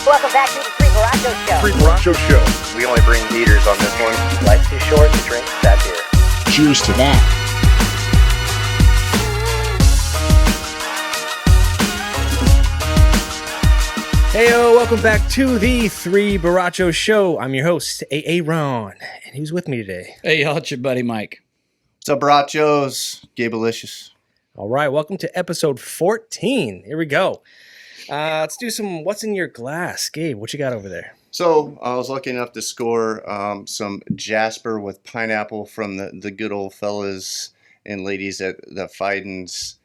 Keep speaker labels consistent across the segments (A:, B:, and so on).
A: Welcome back to the Three Borrachos Show.
B: Three Borrachos Show.
C: We only bring heaters on this one.
A: Life's too short to drink that beer.
B: Cheers to that.
D: Heyo, welcome back to the Three Borrachos Show. I'm your host, A.A. Ron, and who's with me today?
E: Hey, y'all, it's your buddy Mike.
C: What's up, Borrachos? Gabe-alicious.
D: All right, welcome to episode 14. Here we go. Let's do some What's in Your Glass. Gabe, what you got over there?
C: So I was lucky enough to score some Jasper with pineapple from the good old fellas and ladies at the Feiden's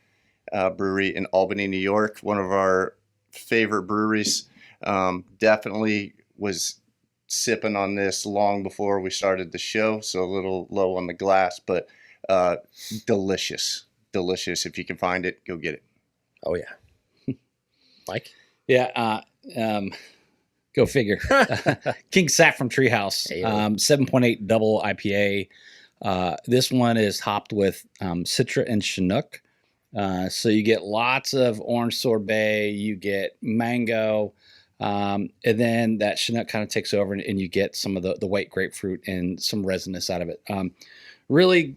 C: Brewery in Albany, New York. One of our favorite breweries. Definitely was sipping on this long before we started the show, so a little low on the glass, but delicious. If you can find it, go get it.
D: Oh, yeah. Mike?
E: Yeah, go figure. King Saffron Treehouse, 7.8 double IPA. This one is hopped with Citra and Chinook. So you get lots of orange sorbet, you get mango, and then that Chinook kind of takes over and you get some of the white grapefruit and some resinous out of it. Really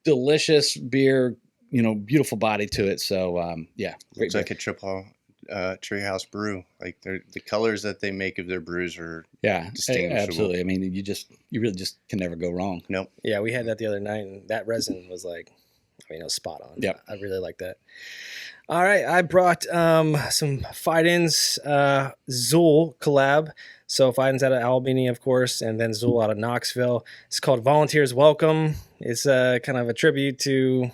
E: delicious beer, beautiful body to it. So, yeah.
C: It's like a triple treehouse brew. Like the colors that they make of their brews are distinguishable.
E: Absolutely. I mean, you really just can never go wrong.
C: Nope.
D: Yeah, we had that the other night, and that resin was like, it was spot on.
E: Yeah,
D: I really like that. All right, I brought some Feiden's Zool collab. So Feiden's out of Albany, of course, and then Zool out of Knoxville. It's called Volunteers Welcome. It's kind of a tribute to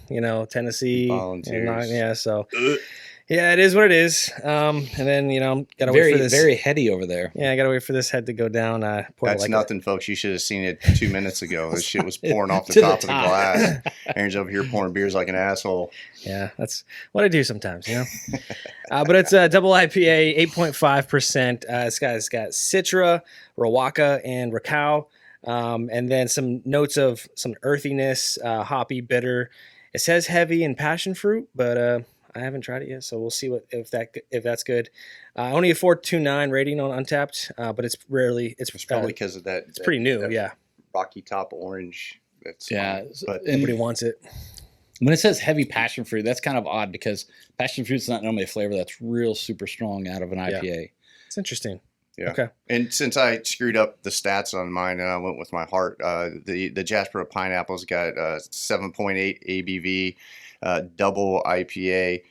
D: Tennessee.
C: Volunteers.
D: Yeah, so yeah, it is what it is. And then gotta wait for this.
E: Very heady over there.
D: Yeah, I gotta wait for this head to go down.
C: That's nothing, folks. You should have seen it 2 minutes ago. This shit was pouring off the top of the glass. Aaron's over here pouring beers like an asshole.
D: Yeah, that's what I do sometimes, but it's a double IPA, 8.5%. It's got Citra, Rawaka, and Rakau, and then some notes of some earthiness, hoppy, bitter. It says heavy and passion fruit, but I haven't tried it yet, so we'll see if that's good. Only a 4.29 rating on Untapped, but it's
C: probably because of that.
D: It's pretty new, yeah.
C: Rocky top orange.
D: But nobody wants it.
E: When it says heavy passion fruit, that's kind of odd because passion fruit's not normally a flavor that's real super strong out of an IPA.
D: Yeah. It's interesting.
C: Yeah.
D: Okay.
C: And since I screwed up the stats on mine and I went with my heart, the Jasper Pineapple's got 7.8 ABV, double IPA,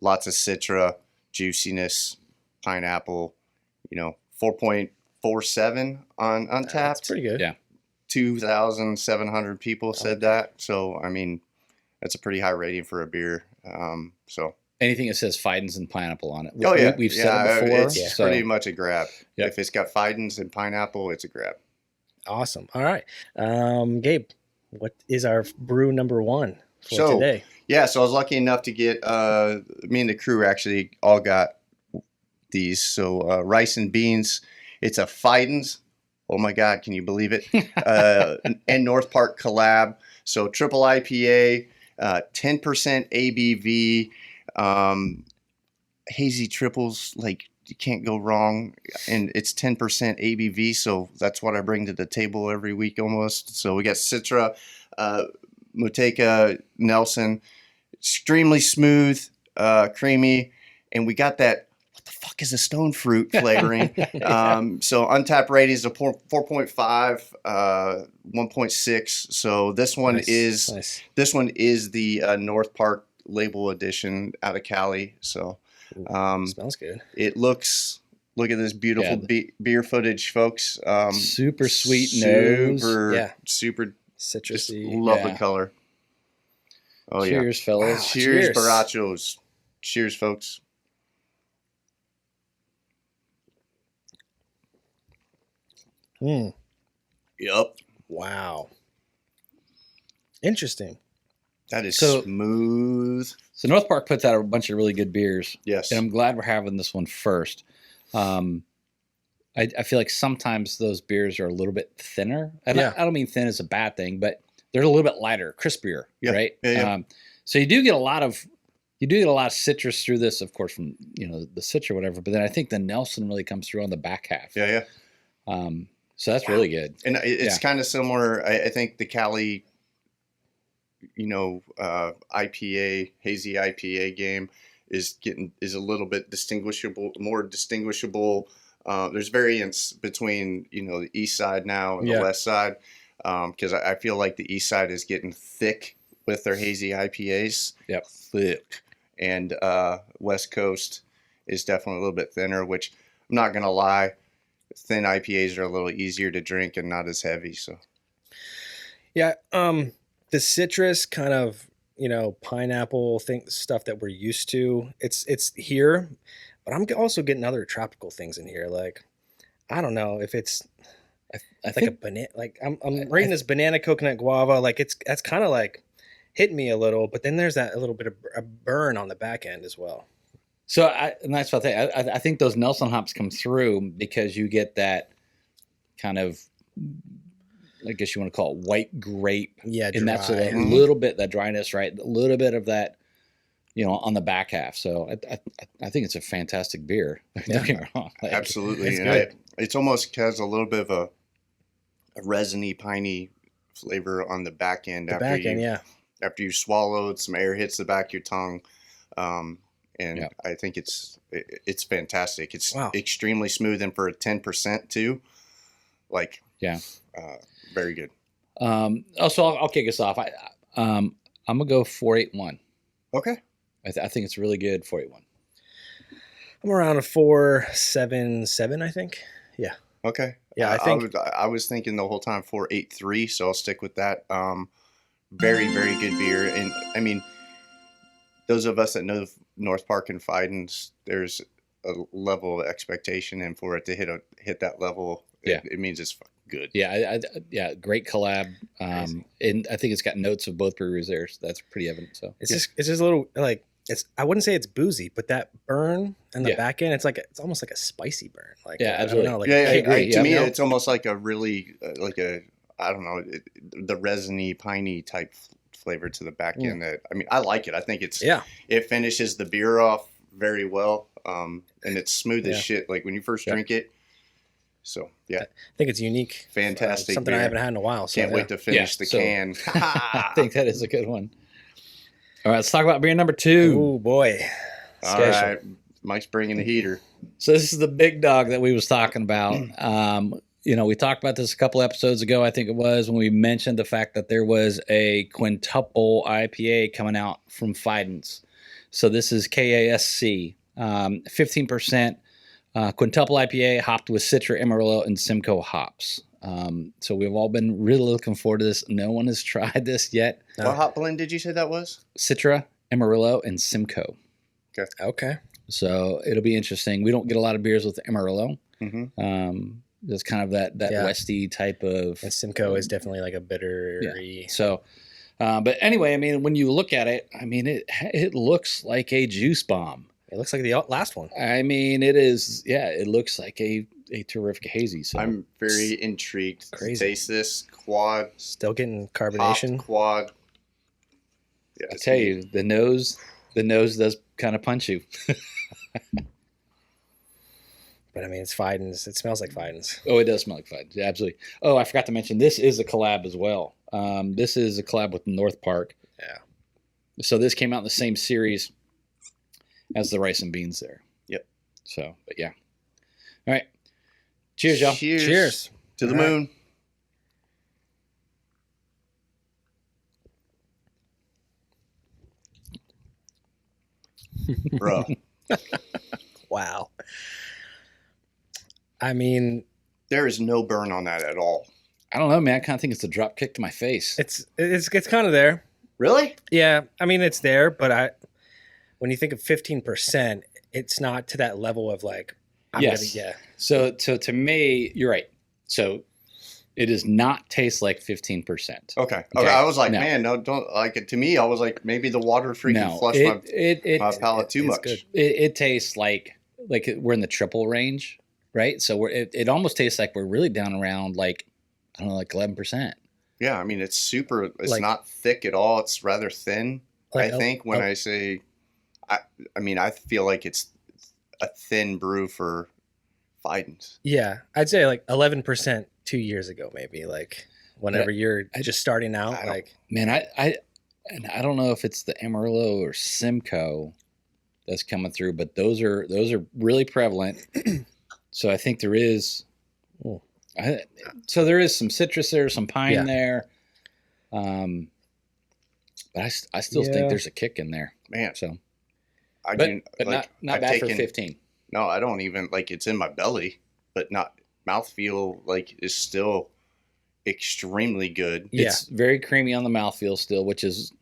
C: lots of Citra, juiciness, pineapple, 4.47 on Untapped.
D: That's pretty good.
E: Yeah.
C: 2,700 people said that. So, I mean, that's a pretty high rating for a beer. So
E: anything that says Feiden's and pineapple on it.
C: Oh, yeah.
E: We've said it before.
C: It's pretty much a grab.
E: Yep.
C: If it's got Feiden's and pineapple, it's a grab.
D: Awesome. All right. Gabe, what is our brew number one for today?
C: Yeah, so I was lucky enough to get, me and the crew actually all got these. So rice and beans, it's a Feiden's. Oh my God, can you believe it? And North Park collab. So triple IPA, 10% ABV, hazy triples, like you can't go wrong. And it's 10% ABV, so that's what I bring to the table every week almost. So we got Citra, Moteca, Nelson, extremely smooth, creamy, and we got that. What the fuck is a stone fruit flavoring? So Untapped rating is a 4.5, 1.6. So this one this one is the North Park label edition out of Cali. So
D: smells good.
C: It looks. Look at this beautiful beer footage, folks.
E: Super sweet nose.
C: Super
D: citrusy.
C: Love the color. Oh
E: Cheers, fellas.
C: Cheers, Borrachos. Cheers, folks. Yep.
D: Wow. Interesting.
C: That is smooth.
E: So North Park puts out a bunch of really good beers.
C: Yes.
E: And I'm glad we're having this one first. I feel like sometimes those beers are a little bit thinner. I don't mean thin is a bad thing, but they're a little bit lighter, crispier, right?
C: Yeah.
E: So you do get a lot of You do get a lot of citrus through this, of course, from the Citra or whatever. But then I think the Nelson really comes through on the back half.
C: Yeah.
E: So that's really good.
C: And it's kind of similar. I think the Cali, IPA, hazy IPA game is a little bit more distinguishable. There's variance between the east side now and the west side, because I feel like the east side is getting thick with their hazy IPAs.
E: Yep.
C: Thick. And West Coast is definitely a little bit thinner, which I'm not gonna lie, thin IPAs are a little easier to drink and not as heavy. So
D: yeah, the citrus kind of pineapple stuff that we're used to. It's here, but I'm also getting other tropical things in here. Like I don't know if it's I think a banana. Like I'm rating this banana, coconut, guava. Like that's kind of like hitting me a little, but then there's that a little bit of a burn on the back end as well.
E: So and that's what I think those Nelson hops come through because you get that kind of, I guess you want to call it white grape.
D: Yeah,
E: and that's a
C: Mhm.
E: little bit that dryness, right? A little bit of that, on the back half. So I think it's a fantastic beer. Don't get me wrong. Like,
C: absolutely,
D: it's
C: and
D: good.
C: it's almost has a little bit of a resiny, piney flavor on the back end after you swallowed, some air hits the back of your tongue. And I think it's fantastic. It's extremely smooth, and for a 10% too, very good.
E: So I'll kick us off. I'm gonna go 481.
C: Okay.
E: I think it's really good. 481.
D: I'm around a 4.77, I think. Yeah.
C: Okay.
D: Yeah,
C: I was thinking the whole time 4.83, so I'll stick with that. Very, very good beer, and I mean, those of us that know North Park and Fidens, there's a level of expectation, and for it to hit that level, it means it's good.
E: Yeah, great collab. And I think it's got notes of both breweries there, so that's pretty evident. So
D: it's just a little like I wouldn't say it's boozy, but that burn in the back end, it's almost like a spicy burn. Like
E: absolutely.
D: I don't know, like
C: I
E: agree.
C: To me, it's almost like a really I don't know, the resiny, piney type flavor to the back end. That I like it. I think it finishes the beer off very well, and it's smooth as shit. Like when you first drink it. So
D: I think it's unique.
C: Fantastic.
D: Something
C: beer.
D: I haven't had in a while. So,
C: Can't wait to finish the can.
E: I think that is a good one. All right, let's talk about beer number 2.
D: Oh boy.
C: All right, Mike's bringing the heater.
E: So this is the big dog that we was talking about. We talked about this a couple episodes ago, I think it was, when we mentioned the fact that there was a Quintuple IPA coming out from Fidens. So this is KASC, 15%. Quintuple IPA hopped with Citra, Amarillo, and Simcoe hops. So we've all been really looking forward to this. No one has tried this yet.
C: What hop blend did you say that was?
E: Citra, Amarillo, and Simcoe.
D: Okay.
E: So it'll be interesting. We don't get a lot of beers with Amarillo.
C: Mm-hmm.
E: It's kind of that westy type of.
D: And Simcoe is definitely like a bittery.
E: Yeah. So, but anyway, I mean, when you look at it, I mean, it looks like a juice bomb.
D: It looks like the last one.
E: I mean, it is. Yeah, it looks like a terrific hazy. So
C: I'm very intrigued to taste this quad.
D: Still getting carbonation.
C: Hopped quad. Yeah,
E: I tell you, the nose does kind of punch you.
D: But I mean, it's Fidens. It smells like Fidens.
E: Oh, it does smell like Fidens. Yeah, absolutely. Oh, I forgot to mention, this is a collab as well. This is a collab with North Park.
D: Yeah.
E: So this came out in the same series as the rice and beans there.
C: Yep.
E: So, but yeah. All right. Cheers, y'all.
C: Cheers. To the moon. Bro.
D: Wow. I mean,
C: there is no burn on that at all.
E: I don't know, man. I kind of think it's a drop kick to my face.
D: It's kind of there.
C: Really?
D: Yeah. I mean, it's there, but when you think of 15%, it's not to that level of like,
E: So to me, you're right. So it does not taste like 15%.
C: Okay. I was like, man, no, don't like it. To me, I was like, maybe the water freaking flushed my palate too much.
D: Good.
E: It tastes like we're in the triple range, right? So it almost tastes like we're really down around like, I don't know, like 11%.
C: Yeah, I mean, it's not thick at all. It's rather thin. I think when I say I mean, I feel like it's a thin brew for Fidens.
D: Yeah, I'd say like 11% 2 years ago, maybe. Like whenever you're just starting out, like
E: Man, and I don't know if it's the Amarillo or Simcoe that's coming through, but those are really prevalent. So I think there is.
D: Oh.
E: So there is some citrus there, some pine there. But I still think there's a kick in there,
C: Man.
E: So,
C: I
E: but
C: do,
E: not
C: like,
E: not
C: I've
E: bad
C: taken,
E: for 15.
C: No, I don't even like it's in my belly, but not mouthfeel like is still extremely good.
D: Yeah.
E: It's very creamy on the mouthfeel still, which is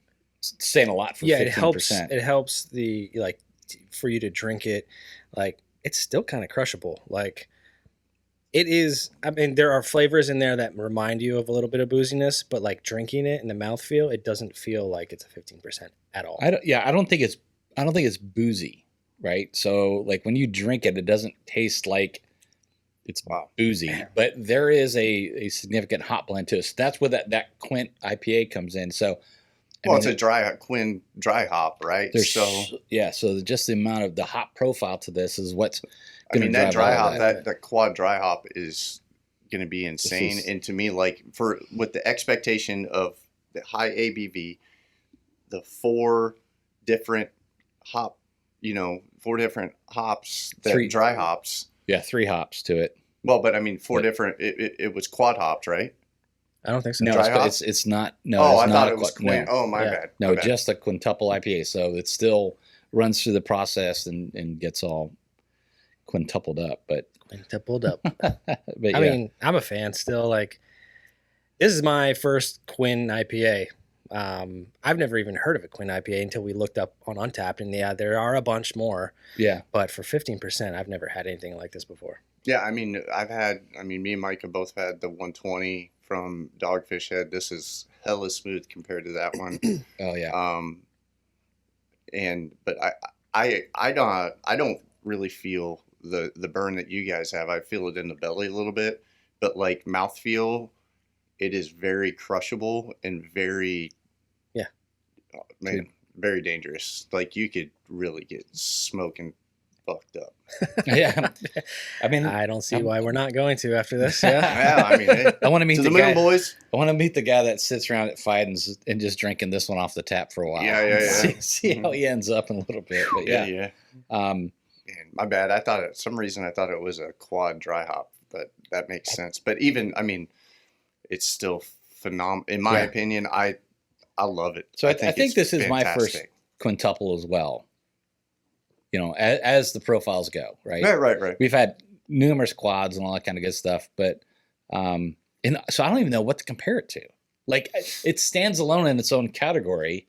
E: saying a lot for 15%.
D: it helps. It helps the like for you to drink it. Like it's still kind of crushable. Like it is. I mean, there are flavors in there that remind you of a little bit of booziness, but like drinking it in the mouthfeel, it doesn't feel like it's a 15% at all.
E: I don't think it's boozy, right? So like when you drink it, it doesn't taste like it's boozy, but there is a significant hop blend to it. So that's where that Quint IPA comes in. So
C: It's a Quinn dry hop, right?
E: So just the amount of the hop profile to this is what's
C: I mean, that dry hop, that quad dry hop is going to be insane. And to me, like with the expectation of the high ABV, the 4 different hops, dry hops.
E: Yeah, 3 hops to it.
C: Well, but I mean, 4 different. It was quad hopped, right?
D: I don't think so.
E: No, it's not. No,
C: I
E: it's
C: thought
E: not
C: it was Quint.
E: No.
C: Oh, my bad.
E: No, just a quintuple IPA. So it still runs through the process and gets all quintupled up. But
D: Quintupled up.
E: but
D: I mean, I'm a fan still. Like this is my first Quinn IPA. I've never even heard of a Quinn IPA until we looked up on Untapped, and there are a bunch more.
E: Yeah,
D: but for 15%, I've never had anything like this before.
C: Yeah, I mean, me and Mike have both had the 120 from Dogfish Head. This is hella smooth compared to that one.
E: Oh yeah.
C: But I don't really feel the burn that you guys have. I feel it in the belly a little bit, but like mouthfeel, it is very crushable and very very dangerous. Like you could really get smoking fucked up.
E: Yeah, I mean,
D: I don't see why we're not going to after this. Yeah,
C: yeah. I mean, hey,
E: I want to meet the guy,
C: boys.
E: I want to meet the guy that sits around at Fidens and just drinking this one off the tap for a while.
C: Yeah.
E: See how he ends up in a little bit. But yeah.
C: Man, my bad. For some reason I thought it was a quad dry hop, but that makes sense. But even, I mean, it's still phenomenal. In my opinion, I love it.
E: So I think this is my first quintuple as well. As the profiles go, right?
C: Right.
E: We've had numerous quads and all that kind of good stuff, but and so I don't even know what to compare it to. Like it stands alone in its own category,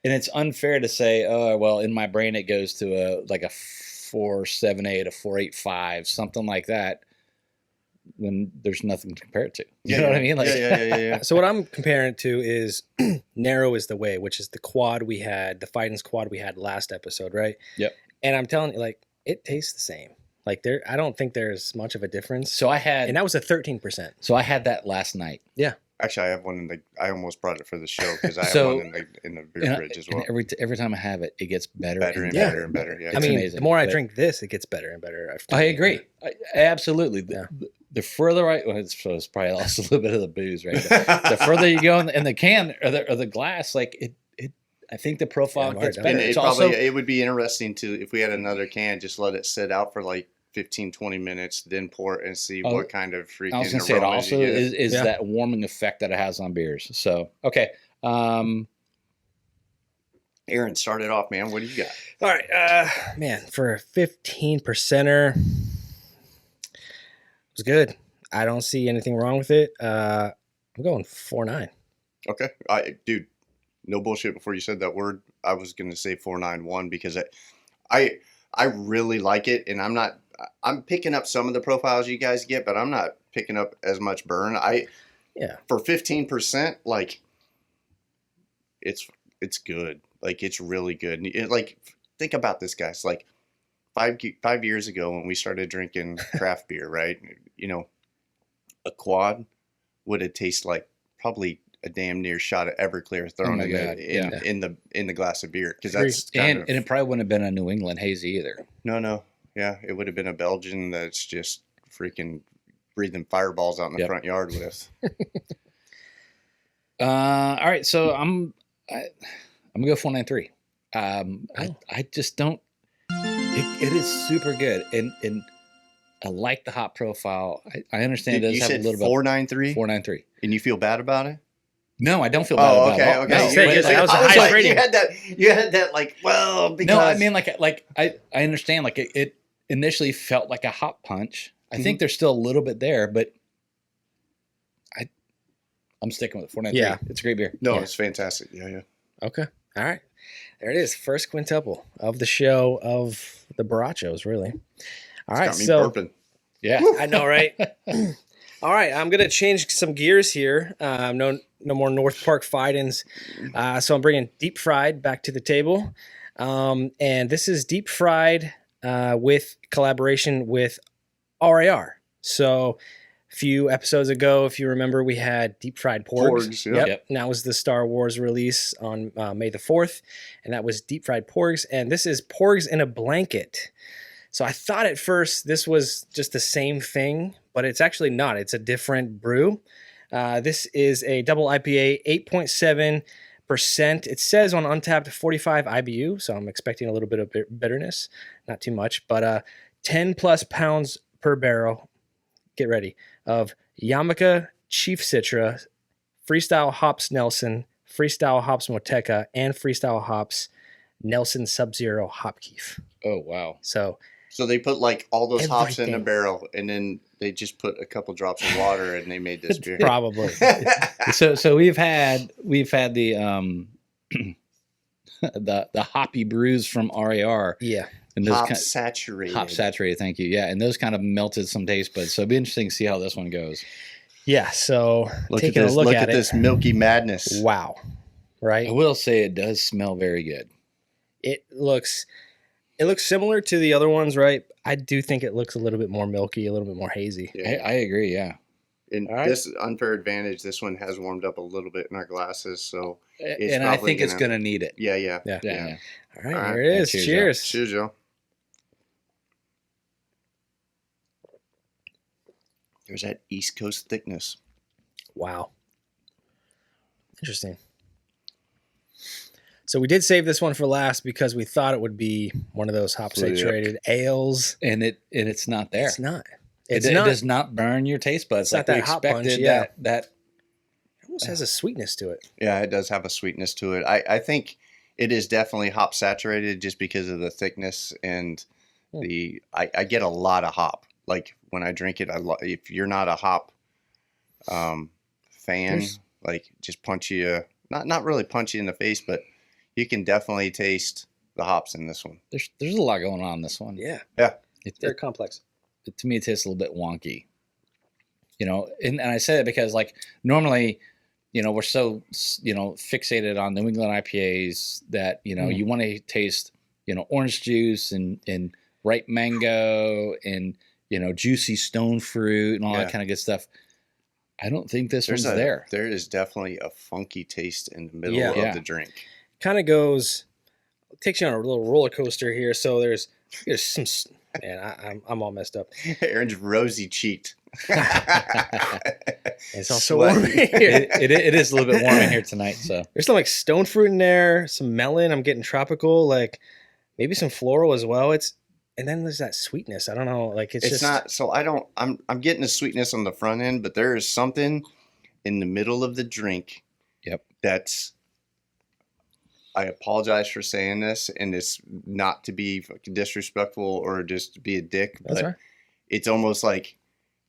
E: and it's unfair to say, oh well, in my brain it goes to a 4.78, a 4.85, something like that, when there's nothing to compare it to. You know what I mean? Like,
C: yeah.
D: So what I'm comparing it to is Narrow is the Way, which is the quad we had, the Fidens quad we had last episode, right?
E: Yep.
D: And I'm telling you, like, it tastes the same. Like I don't think there's much of a difference.
E: So
D: and that was a 13%.
E: So I had that last night.
D: Yeah.
C: Actually, I have one I almost brought it for the show because I have one in the beer fridge as well.
E: Every time I have it, it gets better and
C: better and better. Yeah.
D: I mean,
E: amazing.
D: The more I drink this, it gets better and better.
E: I agree. Absolutely. The further it's probably also a little bit of the booze, right? The further you go in the can or the glass, like it I think the profile gets better.
C: And it would be interesting if we had another can, just let it sit out for like 15, 20 minutes, then pour it and see what kind of freaking.
E: I was going to say it also is that warming effect that it has on beers. So, okay.
C: Aaron, start it off, man. What do you got?
D: All right. Man, for a 15%er, it was good. I don't see anything wrong with it. I'm going 4.9.
C: Okay. Dude, no bullshit. Before you said that word, I was going to say 4.91 because I really like it, and I'm picking up some of the profiles you guys get, but I'm not picking up as much burn. For 15%, like it's good. Like it's really good. Like think about this, guys. Like 5 years ago when we started drinking craft beer, right? A quad would have tasted like probably a damn near shot of Everclear thrown
E: my
C: in,
E: God,
C: in the glass of beer, because
E: Agreed.
C: that's kind
E: And it probably wouldn't have been a New England hazy either.
C: no, yeah, it would have been a Belgian that's just freaking breathing fireballs out in the front yard with.
E: All right, so I'm gonna go 493. I just don't. It is super good, and I like the hop profile. I understand it does
C: You
E: have a
C: said
E: little bit
C: 493,
E: 493.
C: and you feel bad about it?
E: No, I don't feel bad about it.
C: Okay.
E: No,
D: Say,
E: but,
D: because that was the
C: I was
D: highest
C: like,
D: rating.
C: You had that like, well, because
E: no, I mean like I understand like it initially felt like a hop punch. I think there's still a little bit there, but I'm sticking with 493.
D: Yeah.
E: It's a great beer.
C: no,
D: Yeah.
C: it's fantastic. Yeah.
D: Okay. All right. There it is. First quintuple of the show of the Borrachos, really. All right.
C: Got me
D: So
C: burping.
E: Yeah.
D: I know, right? All right. I'm going to change some gears here. No more North Park Fidens. So I'm bringing deep fried back to the table. And this is deep fried with collaboration with RAR. So a few episodes ago, if you remember, we had deep fried porgs.
C: Porgs, yep.
E: Yep.
D: And that was the Star Wars release on May the 4th. And that was deep fried porgs. And this is porgs in a blanket. So I thought at first this was just the same thing, but it's actually not. It's a different brew. This is a double IPA, 8.7%. It says on Untapped 45 IBU, so I'm expecting a little bit of bitterness. Not too much, but 10 plus pounds per barrel. Get ready. Of Yamaka Chief Citra, Freestyle Hops Nelson, Freestyle Hops Moteca, and Freestyle Hops Nelson Sub-Zero Hopkeef.
E: Oh wow.
D: So
C: they put like all those hops in a
D: Everything.
C: barrel, and then they just put a couple drops of water, and they made this beer.
D: probably.
E: So we've had the the hoppy brews from RAR.
D: Yeah.
E: And those
C: Hop saturated.
E: hop saturated, thank you. Yeah, and those kind of melted some taste buds. So it'll be interesting to see how this one goes.
D: Yeah. So
C: Look at
D: taking
C: this.
D: a look
C: Look
D: at it.
C: this milky madness.
D: Wow. Right.
E: I will say it does smell very good.
D: It looks similar to the other ones, right? I do think it looks a little bit more milky, a little bit more hazy.
C: Yeah.
E: I agree. Yeah,
C: And
D: All right.
C: this unfair advantage, this one has warmed up a little bit in our glasses, so It's
E: and I
C: probably
E: think it's
C: gonna-
E: going to need it.
C: yeah.
D: Yeah.
E: Yeah.
D: All right,
C: All right.
D: here it is.
E: Cheers,
D: Cheers.
C: Cheers, Joe. There's that East Coast thickness.
D: Wow. Interesting. So we did save this one for last because we thought it would be one of those hop
C: Flick.
D: saturated ales.
E: And it's not there.
D: It's not.
E: It
D: It's not.
E: does not burn your taste buds.
D: It's not
E: like we
D: that hot
E: expected.
D: punch, yeah.
E: That
D: It almost has a sweetness to it.
C: Yeah, it does have a sweetness to it. I think it is definitely hop saturated just because of the thickness and I get a lot of hop. Like when I drink it, if you're not a hop fan, like just punch you, not really punch you in the face, but you can definitely taste the hops in this one.
E: there's a lot going on in this one.
D: Yeah.
C: Yeah.
D: Very complex.
E: To me, it tastes a little bit wonky. You know, and I say that because like normally, you know, we're so fixated on New England IPAs that you want to taste orange juice and ripe mango and juicy stone fruit and all that kind of good stuff. I don't think this one's there.
C: There is definitely a funky taste in the middle
D: Yeah.
C: of the drink.
D: Kind of takes you on a little roller coaster here. So there's some, man, I'm all messed up.
C: Aaron's rosy cheeked.
D: It's also warm in here.
E: It is a little bit warm in here tonight. So
D: There's some like stone fruit in there, some melon. I'm getting tropical, like maybe some floral as well. And then there's that sweetness. I don't know, like it's just
C: not. So I'm getting the sweetness on the front end, but there is something in the middle of the drink.
E: Yep.
C: That's. I apologize for saying this, and it's not to be fucking disrespectful or just to be a dick,
D: That's
C: but
D: right.
C: it's almost like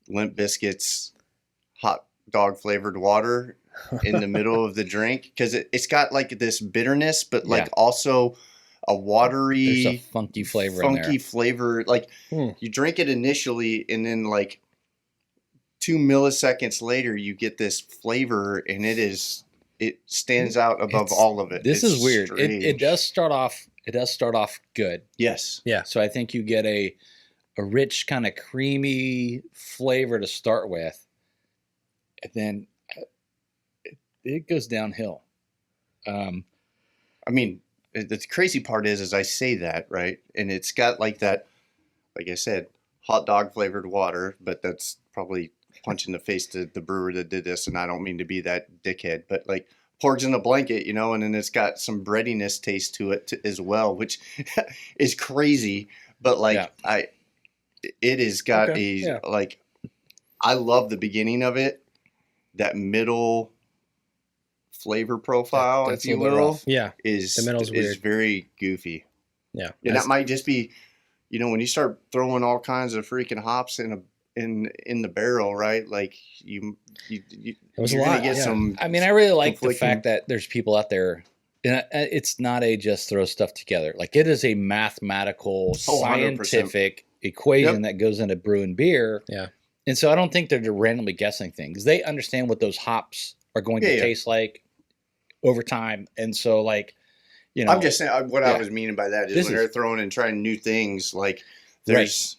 C: Limp Bizkit's hot dog flavored water in the middle of the drink, because it's got like this bitterness, but like also a watery,
E: there's a funky flavor in there.
C: flavor. Like you drink it initially, and then like 2 milliseconds later, you get this flavor, and it stands out above all of it.
E: This
C: It's
E: is weird.
C: strange.
E: It does start off good.
C: Yes.
D: Yeah.
E: So I think you get a rich kind of creamy flavor to start with, and then it goes downhill.
C: I mean, the crazy part is I say that, right? And it's got like that, like I said, hot dog flavored water, but that's probably punch in the face to the brewer that did this. And I don't mean to be that dickhead, but like porgs in a blanket, you know, and then it's got some breadiness taste to it as well, which is crazy. But like it has got like, I love the beginning of it, that middle flavor profile,
E: that's
C: if you
E: a little bit
C: will,
E: rough.
D: Yeah.
C: is
D: The middle's weird.
C: very goofy.
D: Yeah.
C: And that might just be, you know, when you start throwing all kinds of freaking hops in the barrel, right? Like you're gonna get some.
E: I mean, I really like the
C: conflicting-
E: fact that there's people out there. And it's not a just throw stuff together. Like it is a mathematical,
C: 100%.
E: scientific equation that goes into brewing beer.
D: Yeah.
E: And so I don't think they're randomly guessing things. They understand what those hops are going to taste like over time. And so, like, you know,
C: I'm just saying what I was meaning by that is when they're throwing and trying new things, like there's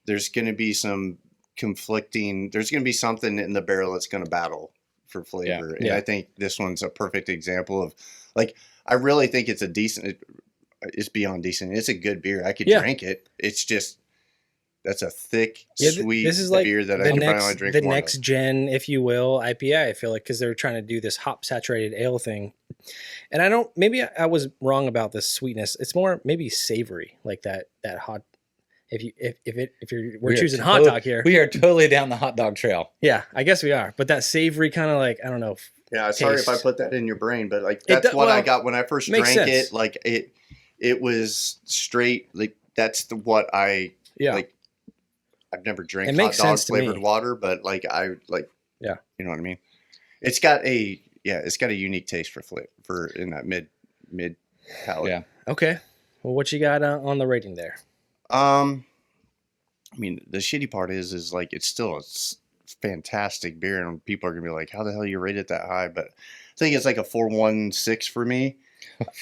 C: going to be some conflicting. There's going to be something in the barrel that's going to battle for flavor, and I think this one's a perfect example of, like, I really think it's a decent. It's beyond decent. It's a good beer. I could drink it. It's just. That's a thick, sweet
D: this is like
C: beer that I
D: the
C: can
D: next,
C: finally drink
D: the
C: more
D: next
C: of.
D: gen, if you will, IPA. I feel like because they're trying to do this hop saturated ale thing, and I don't. Maybe I was wrong about the sweetness. It's more maybe savory, like that hot. We're choosing hot dog here.
E: We are totally down the hot dog trail.
D: Yeah, I guess we are. But that savory kind of like, I don't know.
C: Yeah, sorry if I put that in your brain, but like
D: It
C: that's
D: do-
C: what I
D: well,
C: got when I first
D: makes
C: drank
D: sense.
C: it. Like it was straight. Like that's what I like. I've never drank
D: It
C: hot
D: makes
C: dog
D: sense to
C: flavored
D: me.
C: water, but like you know what I mean. It's got a unique taste for in that mid palate.
E: Yeah.
D: Okay. Well, what you got on the rating there?
C: I mean, the shitty part is like it's still a fantastic beer, and people are gonna be like, "How the hell you rate it that high?" But I think it's like a 4.16 for me.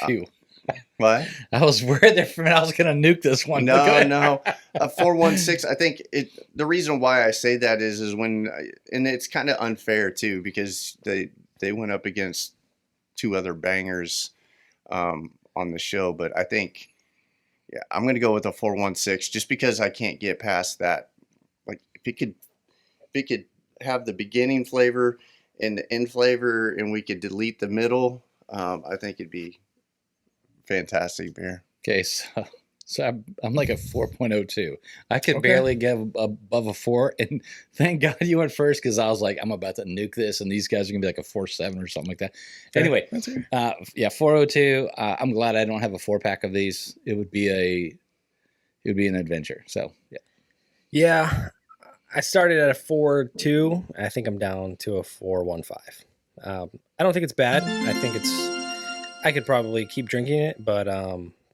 E: Phew.
C: What?
E: I was worried there for a minute I was going to nuke this one.
C: No, a 4.16. I think the reason why I say that is when, and it's kind of unfair too, because they went up against two other bangers on the show, but I think I'm going to go with a 4.16 just because I can't get past that. Like if it could have the beginning flavor and the end flavor, and we could delete the middle, I think it'd be fantastic beer.
E: Okay, so I'm like a 4.02. I could barely get above a 4, and thank God you went first because I was like, I'm about to nuke this, and these guys are gonna be like a 4.7 or something like that.
D: Okay.
E: Anyway,
D: That's okay.
E: 4.02. I'm glad I don't have a 4-pack of these. It would be an adventure. So
D: Yeah, I started at a 4.2. I think I'm down to a 4.15. I don't think it's bad. I think I could probably keep drinking it, but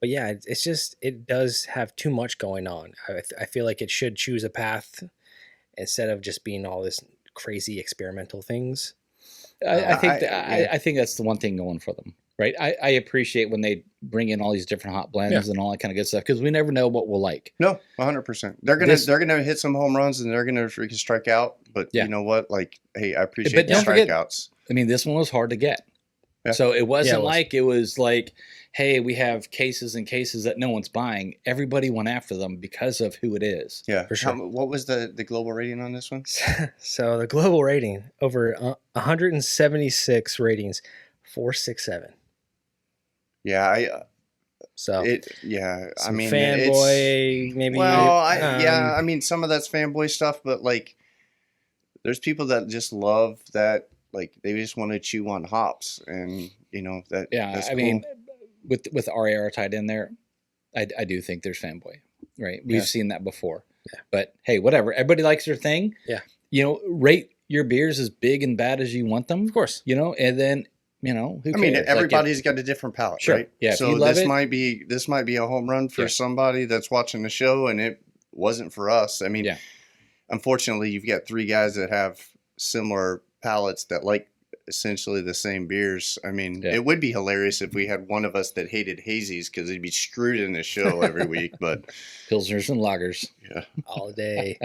D: yeah, it's just, it does have too much going on. I feel like it should choose a path instead of just being all this crazy experimental things.
E: I think that's the one thing going for them, right? I appreciate when they bring in all these different hot blends and all that kind of good stuff because we never know what we'll like.
C: No, 100%. They're gonna hit some home runs and they're gonna freaking strike out. But you know what? Like, hey, I appreciate the strikeouts.
E: I mean, this one was hard to get.
C: Yeah.
E: So it wasn't it was like, hey, we have cases and cases that no one's buying. Everybody went after them because of who it is.
C: Yeah,
D: for sure.
C: What was the global rating on this one?
D: So the global rating over 176 ratings, 4.67.
C: Yeah, I mean,
D: fanboy maybe.
C: Well, I mean, some of that's fanboy stuff, but like, there's people that just love that. Like they just want to chew on hops, and you know that.
E: Yeah,
C: that's
E: I
C: cool.
E: mean, with RAR tied in there, I do think there's fanboy, right? We've seen that before. Yeah. But hey, whatever. Everybody likes their thing.
D: Yeah.
E: You know, rate your beers as big and bad as you want them,
D: Of course.
E: You know, and then who cares?
C: I mean, everybody's got a different palate,
E: Sure.
C: right?
E: Yeah. If
C: So
E: you love
C: this might be a home run for somebody that's watching the show, and it wasn't for us. I mean, unfortunately, you've got three guys that have similar palates that like essentially the same beers. I mean, it would be hilarious if we had one of us that hated hazies because he'd be screwed in the show every week. But
E: Pilsners and lagers,
D: all day.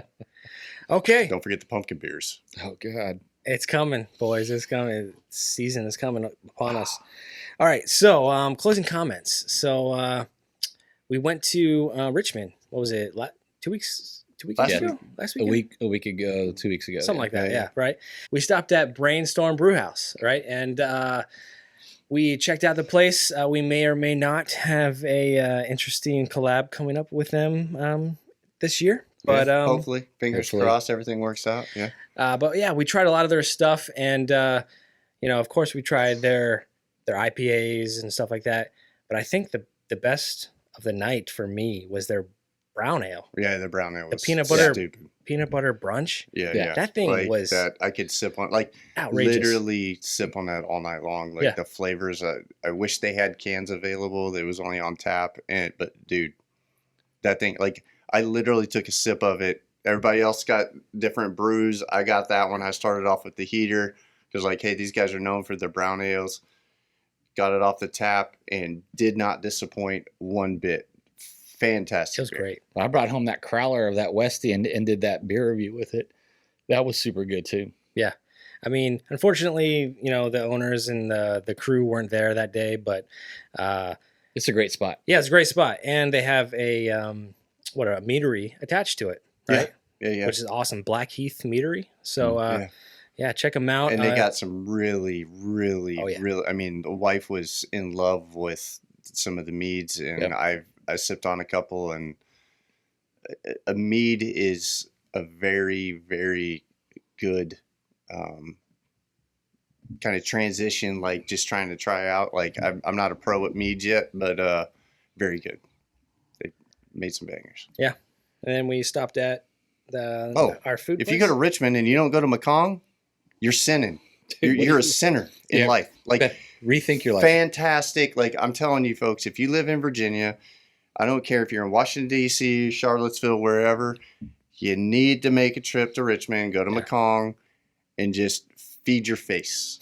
D: Okay.
C: Don't forget the pumpkin beers.
E: Oh God.
D: It's coming, boys. It's coming. Season is coming upon us. All right. So, closing comments. So, we went to Richmond. What was it? 2 weeks? 2 weeks
C: Last
D: ago?
C: week.
D: Last
E: A
D: week?
E: week ago, 2 weeks ago.
D: Something like that.
C: Yeah.
D: Yeah. Right. We stopped at Brainstorm Brewhouse. Right. And we checked out the place. We may or may not have a interesting collab coming up with them this year. But
C: Yeah, hopefully, fingers
E: hopefully.
C: crossed, everything works out. Yeah.
D: but yeah, we tried a lot of their stuff, and of course, we tried their IPAs and stuff like that. But I think the best of the night for me was their brown ale,
C: Yeah, the brown ale was
D: peanut butter-
C: stupid.
D: peanut butter brunch.
C: Yeah,
E: Yeah.
C: yeah.
D: That thing
C: like
D: was
C: that. I could sip on, like,
D: outrageous.
C: literally sip on that all night long. Like
D: Yeah.
C: the flavors. I wish they had cans available. It was only on tap. But dude, that thing, like, I literally took a sip of it. Everybody else got different brews. I got that one. I started off with the heater because, like, hey, these guys are known for their brown ales. Got it off the tap and did not disappoint one bit. Fantastic.
D: It was
C: beer.
D: great.
E: I brought home that crowler of that Westie and did that beer review with it. That was super good too.
D: I mean, unfortunately, the owners and the crew weren't there that day, but
E: It's a great spot.
D: yeah, it's a great spot, and they have a meadery attached to it, right?
C: Yeah.
D: Which is awesome, Blackheath Meadery. So
C: Yeah.
D: yeah, check them out.
C: And they got some really, really,
D: Oh, yeah.
C: really. I mean, the wife was in love with some of the meads, and
E: Yep.
C: I sipped on a couple. And a mead is a very, very good kind of transition. Like just trying to try out. Like I'm not a pro at meads yet, but very good. They made some bangers.
D: and then we stopped at our food.
C: If
D: place.
C: you go to Richmond and you don't go to Mekong, you're sinning. You're a sinner in
E: Yeah.
C: life. Like.
E: Rethink your life.
C: Fantastic. Like, I'm telling you folks, if you live in Virginia, I don't care if you're in Washington, D.C., Charlottesville, wherever, you need to make a trip to Richmond, go to Mekong, and just feed your face.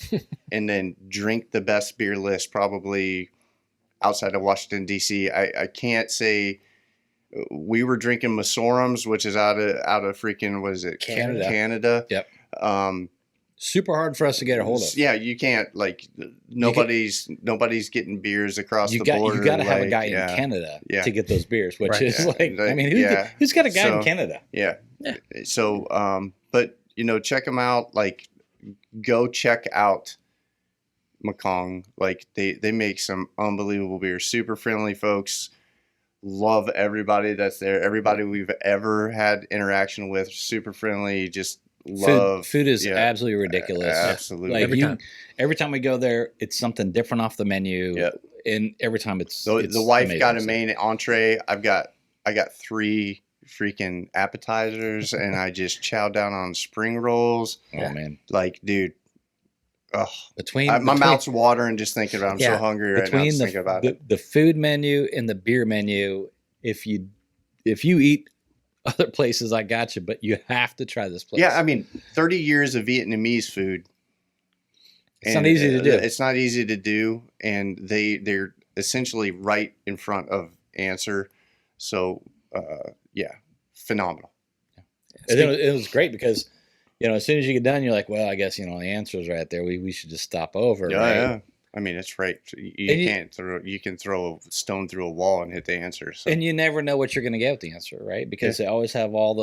C: And then drink the best beer list probably outside of Washington, D.C. I can't say we were drinking Masorums, which is out of freaking, what is it?
D: Canada.
C: Canada.
E: Yep.
C: Um,
E: Super hard for us to get a hold of.
C: Yeah, you can't, like, nobody's getting beers across the border.
E: You got to have a
C: like,
E: guy
C: yeah,
E: in Canada
C: Yeah.
E: to get those beers, which
D: Right.
E: is
C: Yeah.
E: like, I
C: Like,
E: mean,
C: yeah.
E: who's got a guy
C: So-
E: in Canada?
C: Yeah.
D: Yeah.
C: So, but, check them out. Like, go check out Mekong. Like, they make some unbelievable beer. Super friendly folks. Love everybody that's there. Everybody we've ever had interaction with. Super friendly. Just love.
E: Food is
C: yeah,
E: absolutely ridiculous.
C: Absolutely.
E: Like
D: Every time.
E: every time we go there, it's something different off the menu.
C: Yeah.
E: And every time it's
C: The
E: it's
C: wife
E: amazing.
C: got a main entree. I got 3 freaking appetizers, and I just chowed down on spring rolls.
E: Oh man,
C: Like, dude, ugh,
E: between
C: my
E: between-
C: mouth's watering just thinking about it. I'm
D: Yeah.
C: so hungry right now
E: between
C: just thinking about it.
E: the food menu and the beer menu, if you eat other places, I got you, but you have to try this place.
C: Yeah, I mean, 30 years of Vietnamese food.
E: It's not easy to do.
C: It's not easy to do, and they're essentially right in front of Answer. So, yeah, phenomenal.
E: And then it was great because, as soon as you get done, you're like, well, I guess, the answer's right there. We should just stop over.
C: Yeah,
E: right?
C: yeah. I mean, it's right. You can throw a stone through a wall and hit the Answer. So.
E: And you never know what you're going to get with the Answer, right? Because they always have all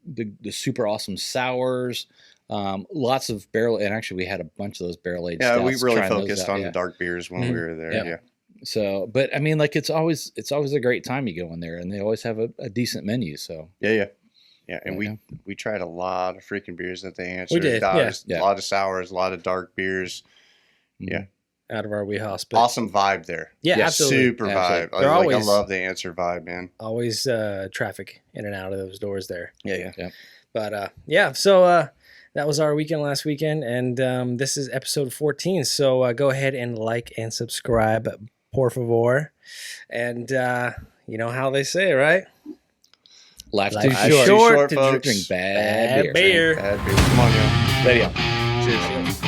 E: the super awesome sours, lots of barrel. And actually, we had a bunch of those barrel aged.
C: Yeah, we
E: stouts,
C: really
E: trying those
C: focused
E: out,
C: on
E: yeah.
C: the dark beers when
D: Mhm.
C: we were there.
E: Yep.
C: Yeah.
E: So, but I mean, like it's always a great time you go in there, and they always have a decent menu. So
C: Yeah. And
E: Yeah.
C: we tried a lot of freaking beers at the Answer.
D: We did,
E: yeah.
C: A lot of sours, a lot of dark beers. Yeah.
D: out of our wheelhouse. But
C: Awesome vibe there.
D: yeah,
E: Yeah,
D: absolutely.
C: Super
E: Absolutely.
C: vibe.
D: They're
C: I
D: always-
C: love the Answer vibe, man.
D: Always traffic in and out of those doors there.
C: Yeah.
D: But yeah, so that was our weekend last weekend, and this is episode 14. So go ahead and like and subscribe, por favor. And you know how they say, right?
E: life's
D: Life's
E: too
C: too
E: short,
C: short,
E: to
C: folks.
E: drink bad,
D: beer.
C: Bad beer. Come on, y'all.
E: There you go.
C: Cheers.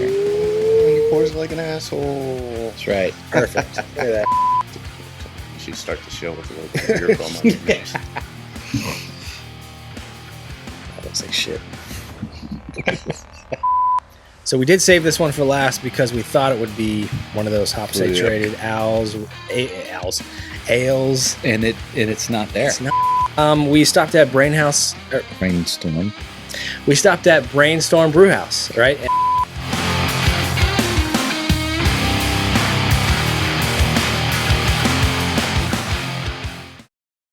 C: He pours like an asshole.
E: That's right. Perfect.
C: She you start the show with a little beer foam on your nose.
D: That looks like shit. So we did save this one for last because we thought it would be one of those hop saturated ales,
E: and it's not there.
D: It's not. We stopped at
E: Brainstorm.
D: We stopped at Brainstorm Brew House, right?